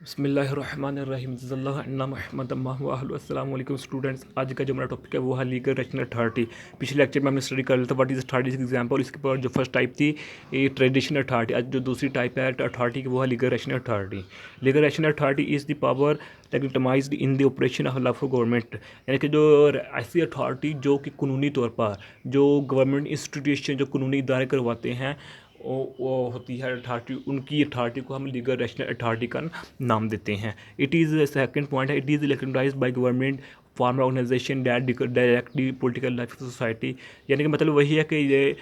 बिस्मिल्लाहिर्रहमानिर्रहीम अस्सलाम वालेकुम स्टूडेंट्स। आज का जो हमारा टॉपिक है वो है लीगल रैशनल अथॉरिटी। पिछले लेक्चर में हमने स्टडी कर लिया था व्हाट इज अथॉरिटी एग्जांपल। इसके बाद जो फर्स्ट टाइप थी ये ट्रेडिशनल अथॉरिटी, आज जो दूसरी टाइप है अथॉरिटी की वो है legal rational authority. Legal rational authority is the power legitimised in the operation of lawful government, यानी कि जो ऐसी अथॉरिटी जो कि कानूनी तौर पर जो गवर्नमेंट इंस्टीट्यूशन जो कानूनी इदारे करवाते हैं वो होती है अथॉरिटी। उनकी अथॉरिटी को हम लीगल रैशनल अथॉरिटी का नाम देते हैं। इट इज़ सेकंड पॉइंट है, it is recognised by government formal organisation that directly political life of society, यानी कि मतलब वही है कि ये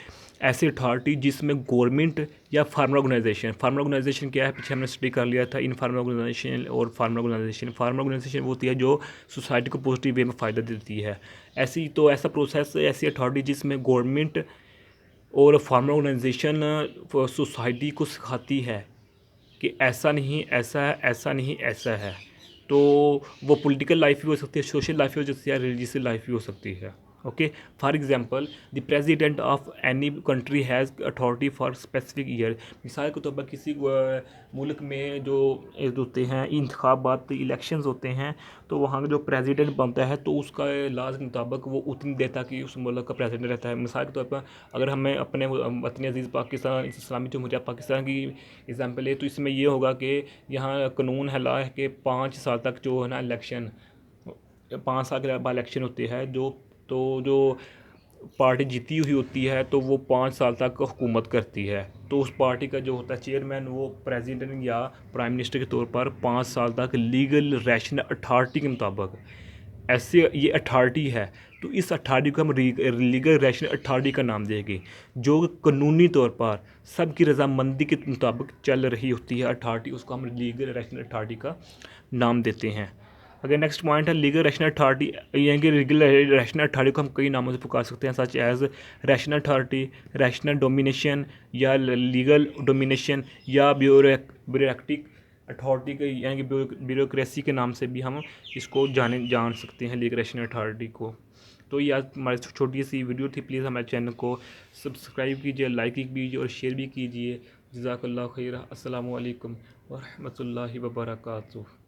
ऐसी अथॉरिटी जिसमें गवर्नमेंट या फार्मर ऑर्गेनाइजेशन क्या है, पीछे हमने स्टडी कर लिया था इन फार्मर ऑर्गेनाइजेशन और फार्मर ऑर्गेनाइजेशन वो होती है जो सोसाइटी को पॉजिटिव वे में फ़ायदा देती है। ऐसा प्रोसेस, ऐसी अथॉरिटी जिसमें गवर्नमेंट और फार्मर ऑर्गेनाइजेशन सोसाइटी को सिखाती है कि ऐसा नहीं ऐसा है, ऐसा नहीं ऐसा है। तो वो पॉलिटिकल लाइफ भी हो सकती है, सोशल लाइफ भी हो सकती है, रिलीजियस लाइफ भी हो सकती है। Okay, for example the president of any country has authority for specific year. मिसाल के तौर पर किसी मुल्क में जो होते हैं इंतखाबात इलेक्शंस होते हैं, तो वहाँ का जो प्रेसिडेंट बनता है तो उसका लाज के मुताबिक वो उतनी देर तक कि उस मुल्क का प्रेसिडेंट रहता है। मिसाल के तौर पर अगर हमें अपने वतन अजीज़ पाकिस्तान इस्लामी जमहूरिया पाकिस्तान की एग्जांपल है तो इसमें ये होगा कि यहाँ कानून है, ला है कि 5 साल तक जो है ना इलेक्शन, 5 साल के बाद इलेक्शन होती है जो पार्टी जीती हुई होती है तो वो 5 साल तक हुकूमत करती है। तो उस पार्टी का जो होता है चेयरमैन वो प्रेसिडेंट या प्राइम मिनिस्टर के तौर पर 5 साल तक लीगल रैशनल अथॉरिटी के मुताबिक ऐसे ये अथॉरिटी है। तो इस अथॉरिटी को हम लीगल रैशनल अथॉरिटी का नाम देंगे, जो कानूनी तौर पर सबकी रजामंदी के मुताबिक चल रही होती है अथॉरिटी, उसको हम लीगल रैशनल अथॉरिटी का नाम देते हैं। अगर नेक्स्ट पॉइंट है लीगल रैशनल अथॉरिटी, यानी कि लीगल रैशनल अथॉरिटी को हम कई नामों से पुकार सकते हैं, such as rational authority, rational domination या लीगल डोमिनेशन या ब्यूरोक्रेटिक अथॉरिटी के यानी कि ब्यूरोक्रेसी के नाम से भी हम इसको जान सकते हैं लीगल रैशनल अथॉरिटी को। तो ये आज हमारी छोटी सी वीडियो थी। प्लीज़ हमारे चैनल को सब्सक्राइब कीजिए, लाइक कीजिए और शेयर भी कीजिए। जज़ाकल्लाहु खैर। अस्सलामु अलैकुम व रहमतुल्लाहि व बरकातुहू।